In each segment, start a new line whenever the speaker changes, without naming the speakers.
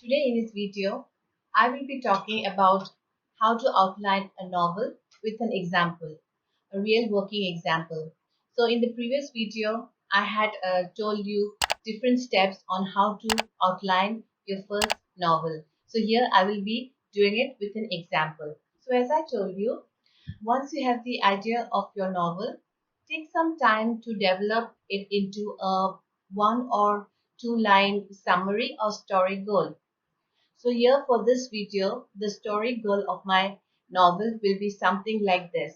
Today in this video, I will be talking about how to outline a novel with an example, a real working example. So in the previous video, I had told you different steps on how to outline your first novel. So here I will be doing it with an example. So as I told you, once you have the idea of your novel, take some time to develop it into a one or two line summary or story goal. So here for this video, the story goal of my novel will be something like this.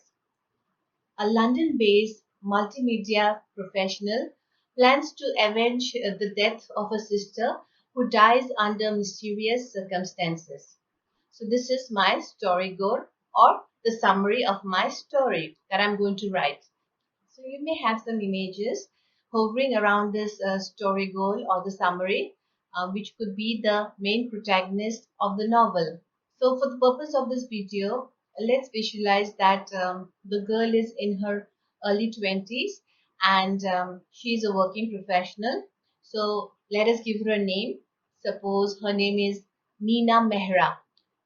A London-based multimedia professional plans to avenge the death of a sister who dies under mysterious circumstances. So this is my story goal or the summary of my story that I'm going to write. So you may have some images hovering around this story goal or the summary, which could be the main protagonist of the novel. So for the purpose of this video, let's visualize that the girl is in her early 20s and she is a working professional. So let us give her a name. Suppose her name is Neena Mehra.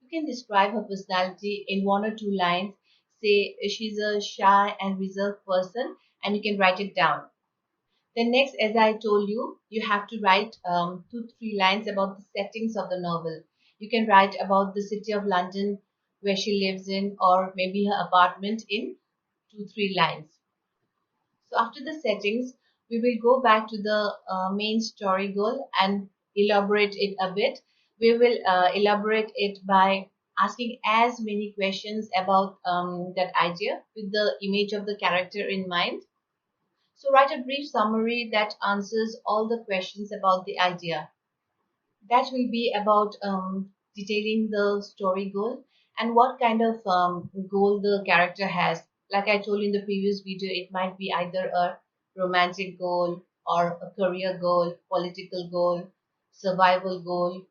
You can describe her personality in one or two lines. Say she's a shy and reserved person, and you can write it down. Then next, as I told you, you have to write two, three lines about the settings of the novel. You can write about the city of London where she lives in, or maybe her apartment in two, three lines. So after the settings, we will go back to the main story goal and elaborate it a bit. We will elaborate it by asking as many questions about that idea with the image of the character in mind. So write a brief summary that answers all the questions about the idea. That will be about detailing the story goal and what kind of goal the character has. Like I told in the previous video, it might be either a romantic goal or a career goal, political goal, survival goal,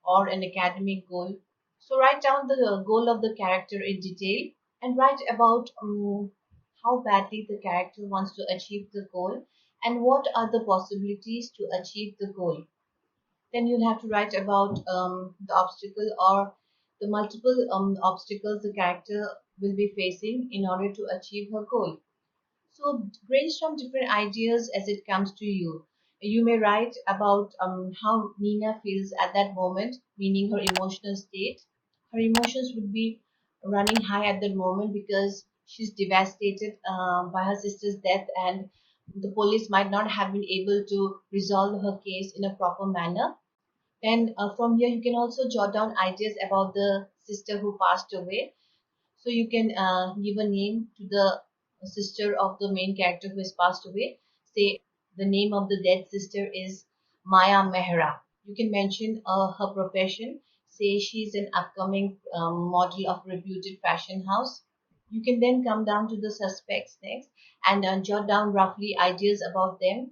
or an academic goal. So write down the goal of the character in detail and write about how badly the character wants to achieve the goal and what are the possibilities to achieve the goal. Then you'll have to write about the obstacle or the multiple obstacles the character will be facing in order to achieve her goal. So brainstorm different ideas as it comes to you. You may write about how Nina feels at that moment, meaning her emotional state. Her emotions would be running high at that moment because she's devastated by her sister's death, and the police might not have been able to resolve her case in a proper manner. Then from here, you can also jot down ideas about the sister who passed away. So you can give a name to the sister of the main character who has passed away. Say the name of the dead sister is Maya Mehra. You can mention her profession. Say she's an upcoming model of reputed fashion house. You can then come down to the suspects next and jot down roughly ideas about them,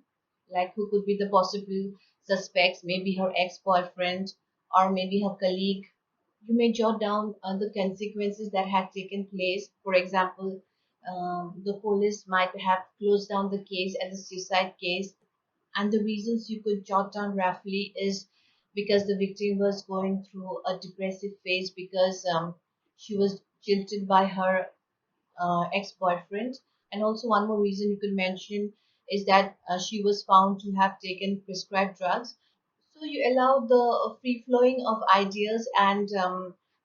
like who could be the possible suspects, maybe her ex-boyfriend or maybe her colleague. You may jot down the consequences that had taken place. For example, the police might have closed down the case as a suicide case, and the reasons you could jot down roughly is because the victim was going through a depressive phase because she was jilted by her ex-boyfriend. And also one more reason you could mention is that she was found to have taken prescribed drugs. So you allow the free flowing of ideas and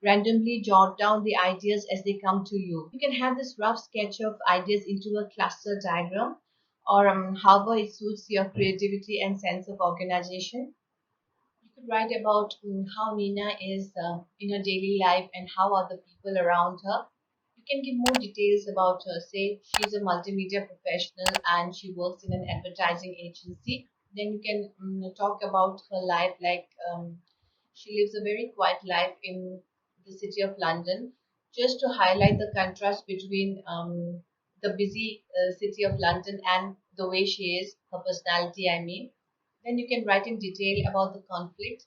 randomly jot down the ideas as they come to you. You can have this rough sketch of ideas into a cluster diagram or however it suits your creativity and sense of organization. You could write about how Nina is in her daily life and how are the people around her. You can give more details about her. Say she's a multimedia professional and she works in an advertising agency. Then you can talk about her life, like she lives a very quiet life in the city of London, just to highlight the contrast between the busy city of London and the way she is, her personality, I mean. Then you can write in detail about the conflict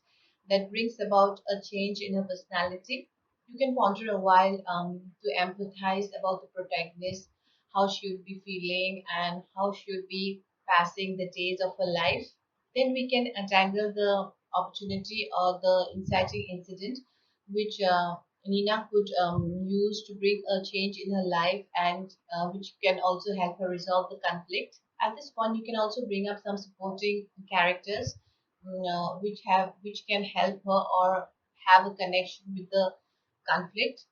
that brings about a change in her personality. You can ponder a while to empathize about the protagonist, how she would be feeling, and how she would be passing the days of her life. Then we can untangle the opportunity or the inciting incident which Nina could use to bring a change in her life, and which can also help her resolve the conflict. At this point, you can also bring up some supporting characters, which can help her or have a connection with the conflict.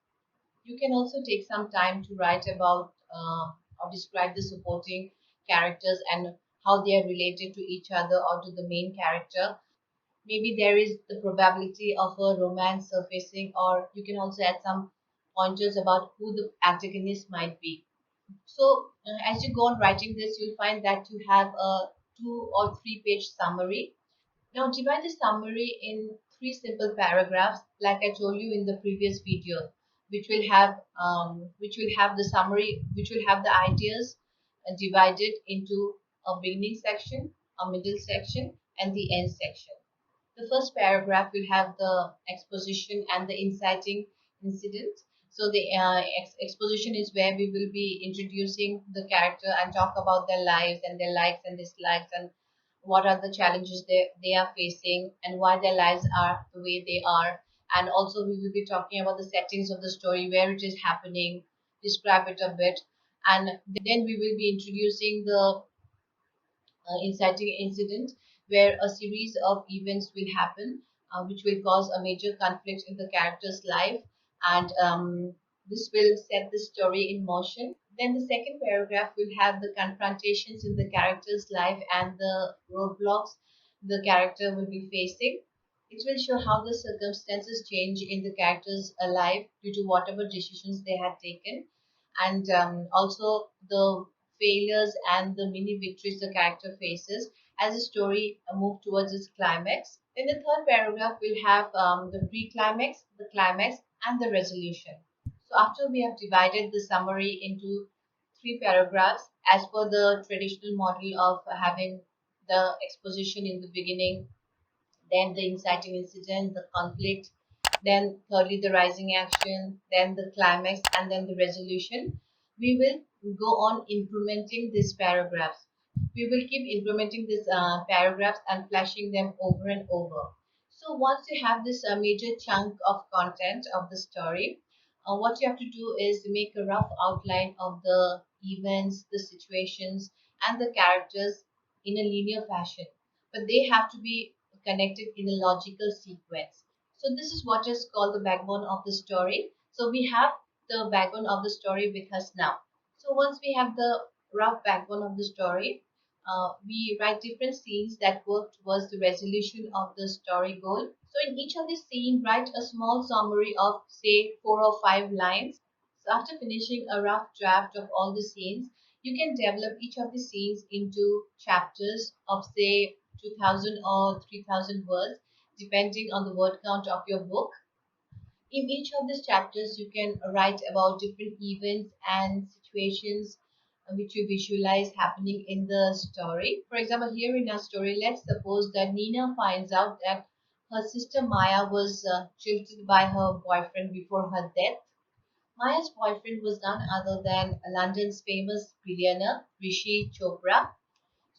You can also take some time to write about or describe the supporting characters and how they are related to each other or to the main character. Maybe there is the probability of a romance surfacing, or you can also add some pointers about who the antagonist might be. So, as you go on writing this, you'll find that you have a 2 or 3 page summary. Now, divide the summary in 3 simple paragraphs, like I told you in the previous video, which will have the summary, which will have the ideas divided into a beginning section, a middle section, and the end section. The first paragraph will have the exposition and the inciting incident. So the exposition is where we will be introducing the character and talk about their lives and their likes and dislikes, and what are the challenges they are facing and why their lives are the way they are. And also we will be talking about the settings of the story, where it is happening, describe it a bit. And then we will be introducing the inciting incident, where a series of events will happen, which will cause a major conflict in the character's life, and this will set the story in motion. Then the second paragraph will have the confrontations in the character's life and the roadblocks the character will be facing. It will show how the circumstances change in the character's life due to whatever decisions they had taken, and also the failures and the mini victories the character faces as the story moves towards its climax. Then the third paragraph will have the pre-climax, the climax, and the resolution. So after we have divided the summary into 3 paragraphs, as per the traditional model of having the exposition in the beginning, then the inciting incident, the conflict, then thirdly the rising action, then the climax, and then the resolution. We will go on implementing these paragraphs. We will keep implementing these paragraphs and flashing them over and over. So once you have this major chunk of content of the story, what you have to do is make a rough outline of the events, the situations, and the characters in a linear fashion. But they have to be connected in a logical sequence. So this is what is called the backbone of the story. So we have the backbone of the story with us now. So once we have the rough backbone of the story, we write different scenes that work towards the resolution of the story goal. So in each of these scenes, write a small summary of say 4 or 5 lines. So after finishing a rough draft of all the scenes, you can develop each of the scenes into chapters of say 2000 or 3000 words, depending on the word count of your book. In each of these chapters, you can write about different events and situations which you visualize happening in the story. For example, here in our story, let's suppose that Nina finds out that her sister Maya was jilted by her boyfriend before her death. Maya's boyfriend was none other than London's famous billionaire Rishi Chopra.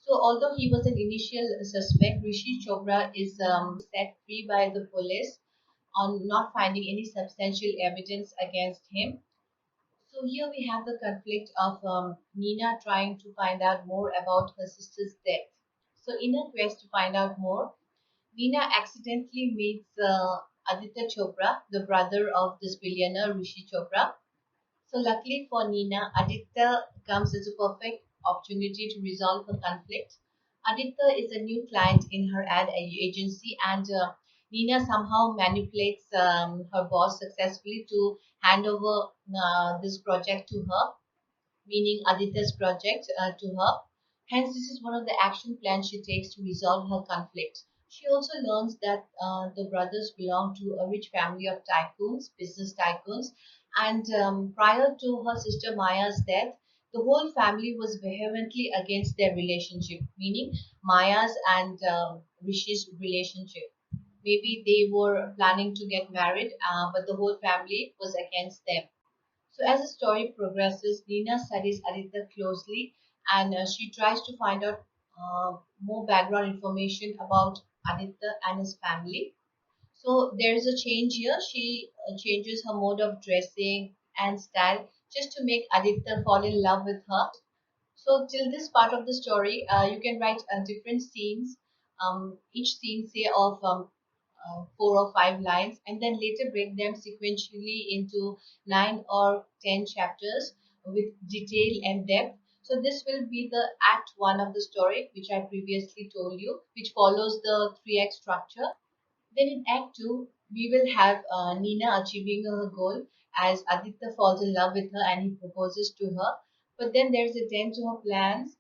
So, although he was an initial suspect, Rishi Chopra is set free by the police on not finding any substantial evidence against him. So, here we have the conflict of Nina trying to find out more about her sister's death. So, in her quest to find out more, Nina accidentally meets Aditya Chopra, the brother of this billionaire Rishi Chopra. So, luckily for Nina, Aditya comes as a perfect opportunity to resolve the conflict. Aditya is a new client in her ad agency, and Nina somehow manipulates her boss successfully to hand over this project to her, meaning Aditya's project to her. Hence, this is one of the action plans she takes to resolve her conflict. She also learns that the brothers belong to a rich family of tycoons, business tycoons, and prior to her sister Maya's death, the whole family was vehemently against their relationship, meaning Maya's and Rishi's relationship. Maybe they were planning to get married, but the whole family was against them. So as the story progresses, Nina studies Aditya closely, and she tries to find out more background information about Aditya and his family. So there is a change here. She changes her mode of dressing and style just to make Aditya fall in love with her. So till this part of the story, you can write different scenes. Each scene say of 4 or 5 lines, and then later break them sequentially into 9 or 10 chapters with detail and depth. So this will be the Act One of the story, which I previously told you, which follows the 3 act structure. Then in Act 2, we will have Nina achieving her goal as Aditya falls in love with her and he proposes to her. But then there's a dent to her plans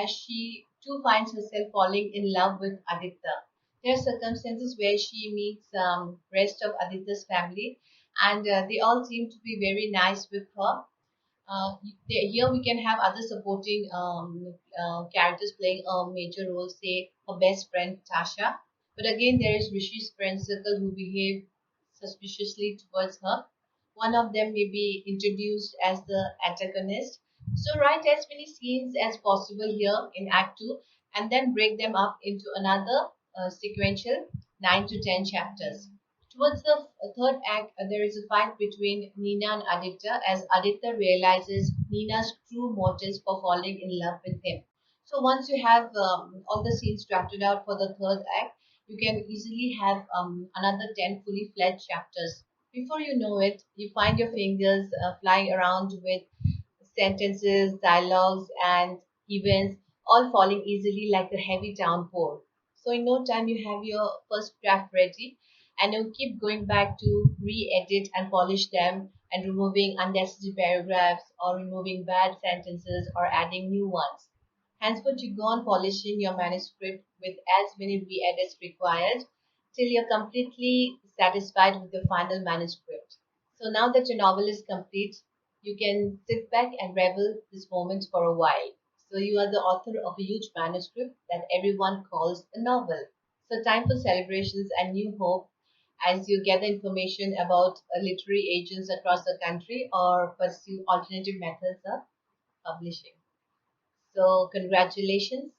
as she too finds herself falling in love with Aditya. There are circumstances where she meets rest of Aditya's family, and they all seem to be very nice with her. Here we can have other supporting characters playing a major role, say her best friend Tasha. But again, there is Rishi's friend circle who behave suspiciously towards her. One of them may be introduced as the antagonist. So write as many scenes as possible here in Act 2 and then break them up into another sequential 9 to 10 chapters. Towards the third act, there is a fight between Nina and Aditya as Aditya realizes Nina's true motives for falling in love with him. So once you have all the scenes drafted out for the third act, you can easily have another 10 fully fledged chapters. Before you know it, you find your fingers flying around with sentences, dialogues, and events all falling easily like a heavy downpour. So in no time, you have your first draft ready, and you keep going back to re-edit and polish them and removing unnecessary paragraphs or removing bad sentences or adding new ones. Henceforth, you go on polishing your manuscript with as many re-edits required till you're completely satisfied with the final manuscript. So now that your novel is complete, you can sit back and revel this moment for a while. So you are the author of a huge manuscript that everyone calls a novel. So time for celebrations and new hope as you gather information about literary agents across the country or pursue alternative methods of publishing. So congratulations.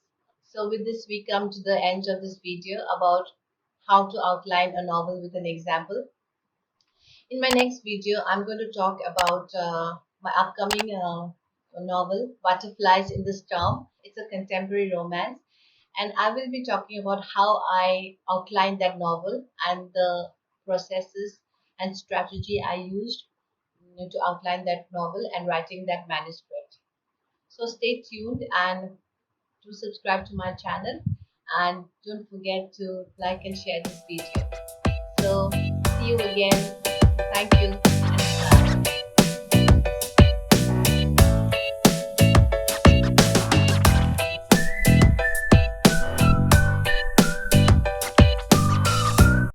So with this, we come to the end of this video about how to outline a novel with an example. In my next video, I'm going to talk about my upcoming novel, Butterflies in the Storm. It's a contemporary romance, and I will be talking about how I outlined that novel and the processes and strategy I used to outline that novel and writing that manuscript. So stay tuned and do subscribe to my channel, and don't forget to like and share this video. So see you again. Thank you.